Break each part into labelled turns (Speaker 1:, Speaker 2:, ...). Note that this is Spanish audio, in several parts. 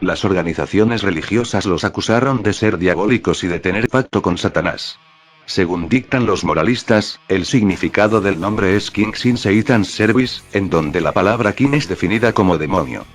Speaker 1: Las organizaciones religiosas los acusaron de ser diabólicos y de tener pacto con Satanás. Según dictan los moralistas, el significado del nombre es Kings in Satan's Service, en donde la palabra King es definida como demonio.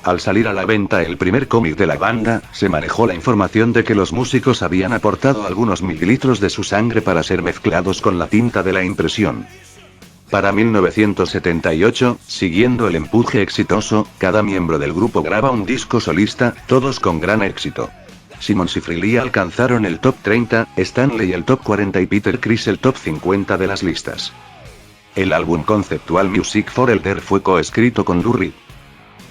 Speaker 1: Al salir a la venta el primer cómic de la banda, se manejó la información de que los músicos habían aportado algunos mililitros de su sangre para ser mezclados con la tinta de la impresión. Para 1978, siguiendo el empuje exitoso, cada miembro del grupo graba un disco solista, todos con gran éxito. Simmons y Frehley alcanzaron el top 30, Stanley el top 40 y Peter Criss el top 50 de las listas. El álbum conceptual Music for Elder fue coescrito con Lou Reed.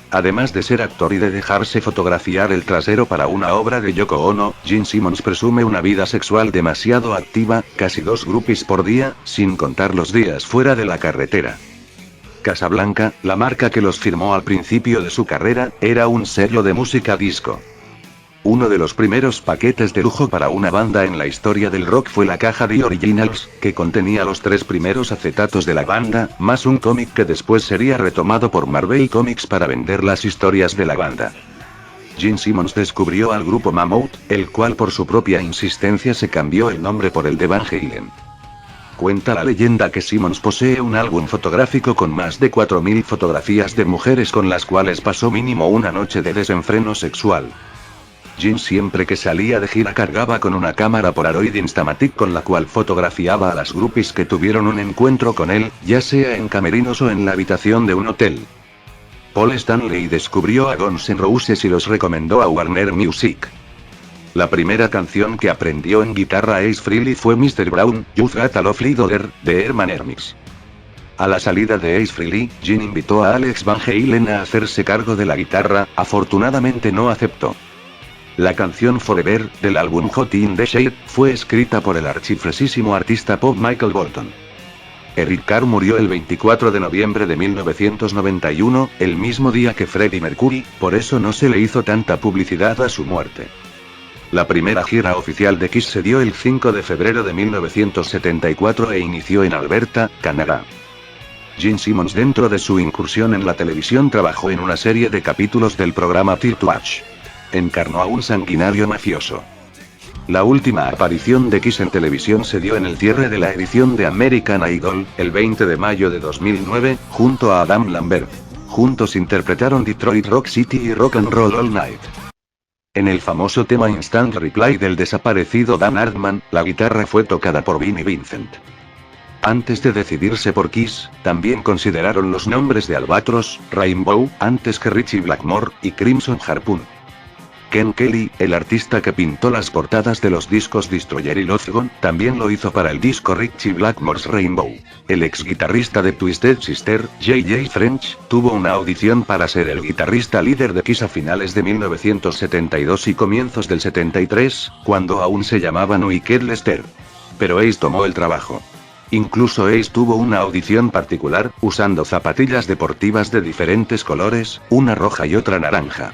Speaker 1: Además de ser actor y de dejarse fotografiar el trasero para una obra de Yoko Ono, Gene Simmons presume una vida sexual demasiado activa, casi 2 groupies por día, sin contar los días fuera de la carretera. Casablanca, la marca que los firmó al principio de su carrera, era un sello de música disco. Uno de los primeros paquetes de lujo para una banda en la historia del rock fue la caja de Originals, que contenía los 3 primeros acetatos de la banda, más un cómic que después sería retomado por Marvel Comics para vender las historias de la banda. Gene Simmons descubrió al grupo Mammoth, el cual por su propia insistencia se cambió el nombre por el de Van Halen. Cuenta la leyenda que Simmons posee un álbum fotográfico con más de 4000 fotografías de mujeres con las cuales pasó mínimo una noche de desenfreno sexual. Gene siempre que salía de gira cargaba con una cámara Polaroid Instamatic con la cual fotografiaba a las groupies que tuvieron un encuentro con él, ya sea en camerinos o en la habitación de un hotel. Paul Stanley descubrió a Guns N' Roses y los recomendó a Warner Music. La primera canción que aprendió en guitarra Ace Frehley fue Mr. Brown, You've Got a Lovely Daughter, de Herman Hermits. A la salida de Ace Frehley, Gene invitó a Alex Van Halen a hacerse cargo de la guitarra, afortunadamente no aceptó. La canción Forever, del álbum Hot in the Shade, fue escrita por el archifresísimo artista pop Michael Bolton. Eric Carr murió el 24 de noviembre de 1991, el mismo día que Freddie Mercury, por eso no se le hizo tanta publicidad a su muerte. La primera gira oficial de Kiss se dio el 5 de febrero de 1974 e inició en Alberta, Canadá. Gene Simmons, dentro de su incursión en la televisión, trabajó en una serie de capítulos del programa Tear to Watch. Encarnó a un sanguinario mafioso. La última aparición de Kiss en televisión se dio en el cierre de la edición de American Idol, el 20 de mayo de 2009, junto a Adam Lambert. Juntos interpretaron Detroit Rock City y Rock and Roll All Night. En el famoso tema Instant Reply del desaparecido Dan Hartman, la guitarra fue tocada por Vinnie Vincent. Antes de decidirse por Kiss, también consideraron los nombres de Albatross, Rainbow, antes que Ritchie Blackmore, y Crimson Harpoon. Ken Kelly, el artista que pintó las portadas de los discos Destroyer y Love Gone, también lo hizo para el disco Ritchie Blackmore's Rainbow. El ex guitarrista de Twisted Sister, J.J. French, tuvo una audición para ser el guitarrista líder de Kiss a finales de 1972 y comienzos del 73, cuando aún se llamaban Wicked Lester. Pero Ace tomó el trabajo. Incluso Ace tuvo una audición particular, usando zapatillas deportivas de diferentes colores, una roja y otra naranja.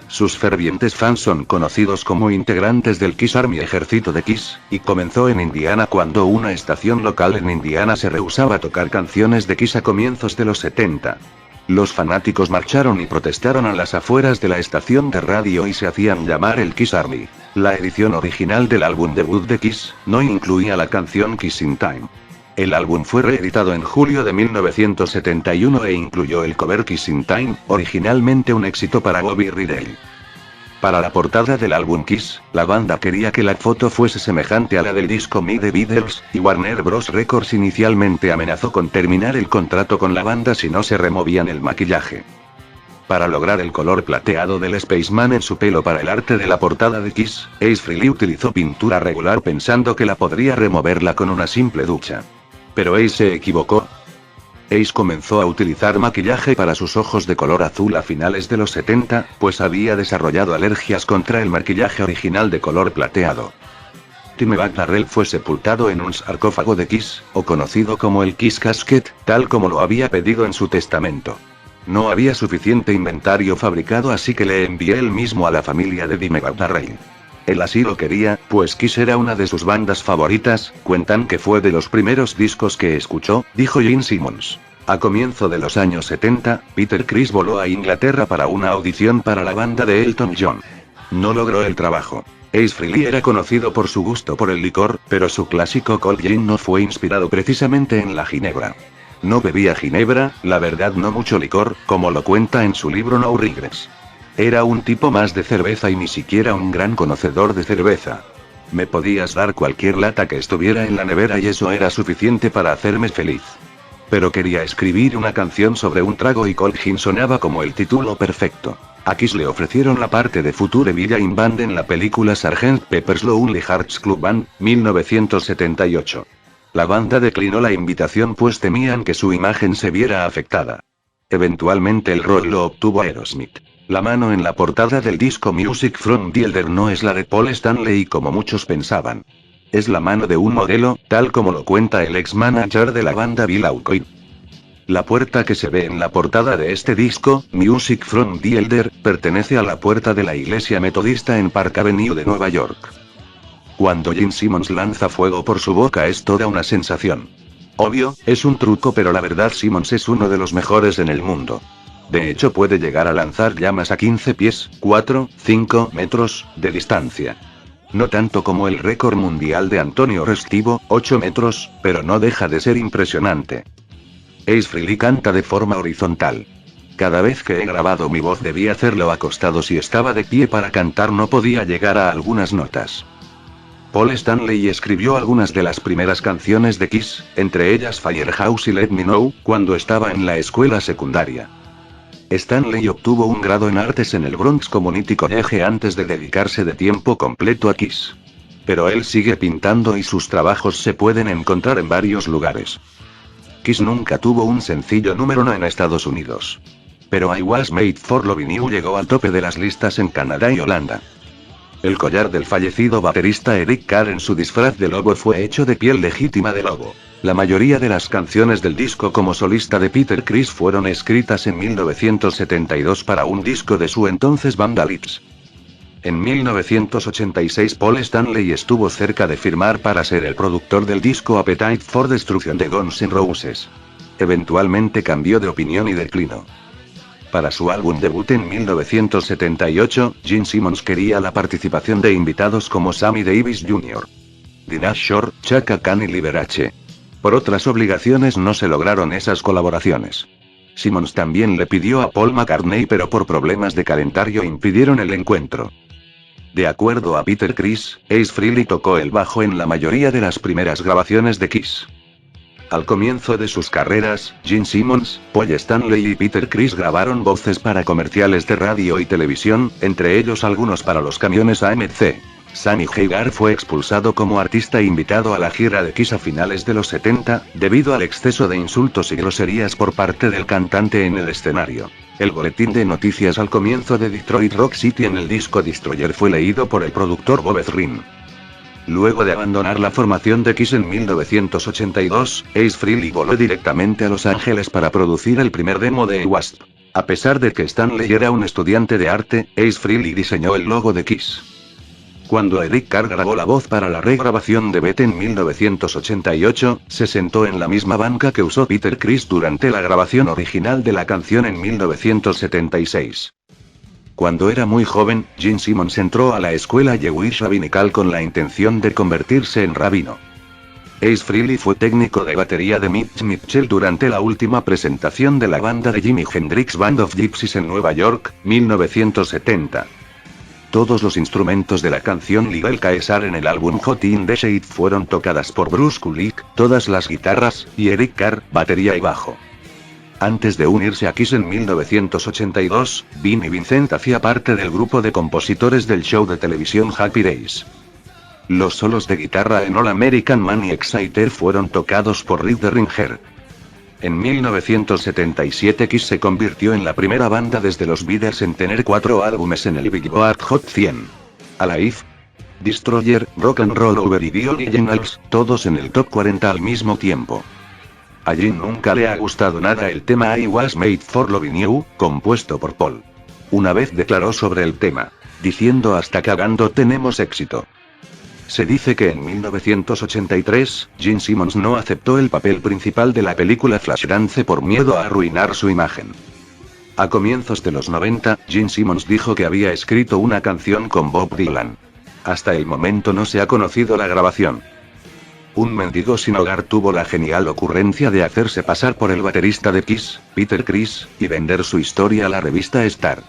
Speaker 1: Sus fervientes fans son conocidos como integrantes del Kiss Army, ejército de Kiss, y comenzó en Indiana cuando una estación local en Indiana se rehusaba a tocar canciones de Kiss a comienzos de los 70. Los fanáticos marcharon y protestaron a las afueras de la estación de radio y se hacían llamar el Kiss Army. La edición original del álbum debut de Kiss no incluía la canción Kissing Time. El álbum fue reeditado en julio de 1971 e incluyó el cover Kissing Time, originalmente un éxito para Bobby Riddle. Para la portada del álbum Kiss, la banda quería que la foto fuese semejante a la del disco Me the Beatles, y Warner Bros. Records inicialmente amenazó con terminar el contrato con la banda si no se removían el maquillaje. Para lograr el color plateado del Spaceman en su pelo para el arte de la portada de Kiss, Ace Frehley utilizó pintura regular pensando que la podría removerla con una simple ducha. Pero Ace se equivocó. Ace comenzó a utilizar maquillaje para sus ojos de color azul a finales de los 70, pues había desarrollado alergias contra el maquillaje original de color plateado. Dimebag Darrell fue sepultado en un sarcófago de Kiss, o conocido como el Kiss Casket, tal como lo había pedido en su testamento. No había suficiente inventario fabricado, así que le envié el mismo a la familia de Dimebag Darrell. Él así lo quería, pues Kiss era una de sus bandas favoritas, cuentan que fue de los primeros discos que escuchó, dijo Gene Simmons. A comienzo de los años 70, Peter Criss voló a Inglaterra para una audición para la banda de Elton John. No logró el trabajo. Ace Frehley era conocido por su gusto por el licor, pero su clásico Cold Gin no fue inspirado precisamente en la ginebra. No bebía ginebra, la verdad no mucho licor, como lo cuenta en su libro No Regrets. Era un tipo más de cerveza y ni siquiera un gran conocedor de cerveza. Me podías dar cualquier lata que estuviera en la nevera y eso era suficiente para hacerme feliz. Pero quería escribir una canción sobre un trago y Cold Gin sonaba como el título perfecto. A Kiss le ofrecieron la parte de Future Villain Band en la película Sgt. Pepper's Lonely Hearts Club Band, 1978. La banda declinó la invitación pues temían que su imagen se viera afectada. Eventualmente el rol lo obtuvo Aerosmith. La mano en la portada del disco Music from the Elder no es la de Paul Stanley como muchos pensaban. Es la mano de un modelo, tal como lo cuenta el ex-manager de la banda Bill Aucoin. La puerta que se ve en la portada de este disco, Music from the Elder, pertenece a la puerta de la iglesia metodista en Park Avenue de Nueva York. Cuando Gene Simmons lanza fuego por su boca es toda una sensación. Obvio, es un truco pero la verdad Simmons es uno de los mejores en el mundo. De hecho puede llegar a lanzar llamas a 15 pies, 5 metros, de distancia. No tanto como el récord mundial de Antonio Restivo, 8 metros, pero no deja de ser impresionante. Ace Frehley canta de forma horizontal. Cada vez que he grabado mi voz debí hacerlo acostado si estaba de pie para cantar no podía llegar a algunas notas. Paul Stanley escribió algunas de las primeras canciones de Kiss, entre ellas Firehouse y Let Me Know, cuando estaba en la escuela secundaria. Stanley obtuvo un grado en artes en el Bronx Community College antes de dedicarse de tiempo completo a Kiss. Pero él sigue pintando y sus trabajos se pueden encontrar en varios lugares. Kiss nunca tuvo un sencillo número 1 en Estados Unidos. Pero I Was Made for Loving You llegó al tope de las listas en Canadá y Holanda. El collar del fallecido baterista Eric Carr en su disfraz de lobo fue hecho de piel legítima de lobo. La mayoría de las canciones del disco como solista de Peter Criss fueron escritas en 1972 para un disco de su entonces banda Lips. En 1986 Paul Stanley estuvo cerca de firmar para ser el productor del disco Appetite for Destruction de Guns N' Roses. Eventualmente cambió de opinión y declinó. Para su álbum debut en 1978, Gene Simmons quería la participación de invitados como Sammy Davis Jr., Dinah Shore, Chaka Khan y Liberace. Por otras obligaciones no se lograron esas colaboraciones. Simmons también le pidió a Paul McCartney pero por problemas de calendario impidieron el encuentro. De acuerdo a Peter Criss, Ace Frehley tocó el bajo en la mayoría de las primeras grabaciones de Kiss. Al comienzo de sus carreras, Gene Simmons, Paul Stanley y Peter Criss grabaron voces para comerciales de radio y televisión, entre ellos algunos para los camiones AMC. Sammy Hagar fue expulsado como artista invitado a la gira de Kiss a finales de los 70, debido al exceso de insultos y groserías por parte del cantante en el escenario. El boletín de noticias al comienzo de Detroit Rock City en el disco Destroyer fue leído por el productor Bob Ezrin. Luego de abandonar la formación de Kiss en 1982, Ace Frehley voló directamente a Los Ángeles para producir el primer demo de Wasp. A pesar de que Stanley era un estudiante de arte, Ace Frehley diseñó el logo de Kiss. Cuando Eric Carr grabó la voz para la regrabación de Beth en 1988, se sentó en la misma banca que usó Peter Criss durante la grabación original de la canción en 1976. Cuando era muy joven, Gene Simmons entró a la escuela Jewish Rabbinical con la intención de convertirse en rabino. Ace Frehley fue técnico de batería de Mitch Mitchell durante la última presentación de la banda de Jimi Hendrix Band of Gypsies en Nueva York, 1970. Todos los instrumentos de la canción Little Caesar en el álbum Hot in the Shade fueron tocadas por Bruce Kulick, todas las guitarras, y Eric Carr, batería y bajo. Antes de unirse a Kiss en 1982, Vinnie Vincent hacía parte del grupo de compositores del show de televisión Happy Days. Los solos de guitarra en All American Man y Exciter fueron tocados por Rick Derringer. En 1977 Kiss se convirtió en la primera banda desde los Beatles en tener 4 álbumes en el Billboard Hot 100. Alive, Destroyer, Rock and Roll Over y The Originals, todos en el top 40 al mismo tiempo. A Gene nunca le ha gustado nada el tema I Was Made for Loving You, compuesto por Paul. Una vez declaró sobre el tema, diciendo hasta cagando tenemos éxito. Se dice que en 1983, Gene Simmons no aceptó el papel principal de la película Flashdance por miedo a arruinar su imagen. A comienzos de los 90, Gene Simmons dijo que había escrito una canción con Bob Dylan. Hasta el momento no se ha conocido la grabación. Un mendigo sin hogar tuvo la genial ocurrencia de hacerse pasar por el baterista de Kiss, Peter Criss, y vender su historia a la revista Star.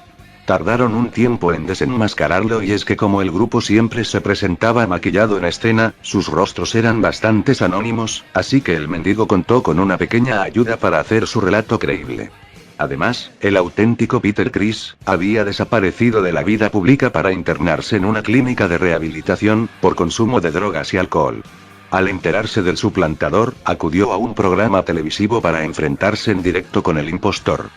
Speaker 1: Tardaron un tiempo en desenmascararlo y es que como el grupo siempre se presentaba maquillado en escena, sus rostros eran bastante anónimos, así que el mendigo contó con una pequeña ayuda para hacer su relato creíble. Además, el auténtico Peter Criss había desaparecido de la vida pública para internarse en una clínica de rehabilitación, por consumo de drogas y alcohol. Al enterarse del suplantador, acudió a un programa televisivo para enfrentarse en directo con el impostor.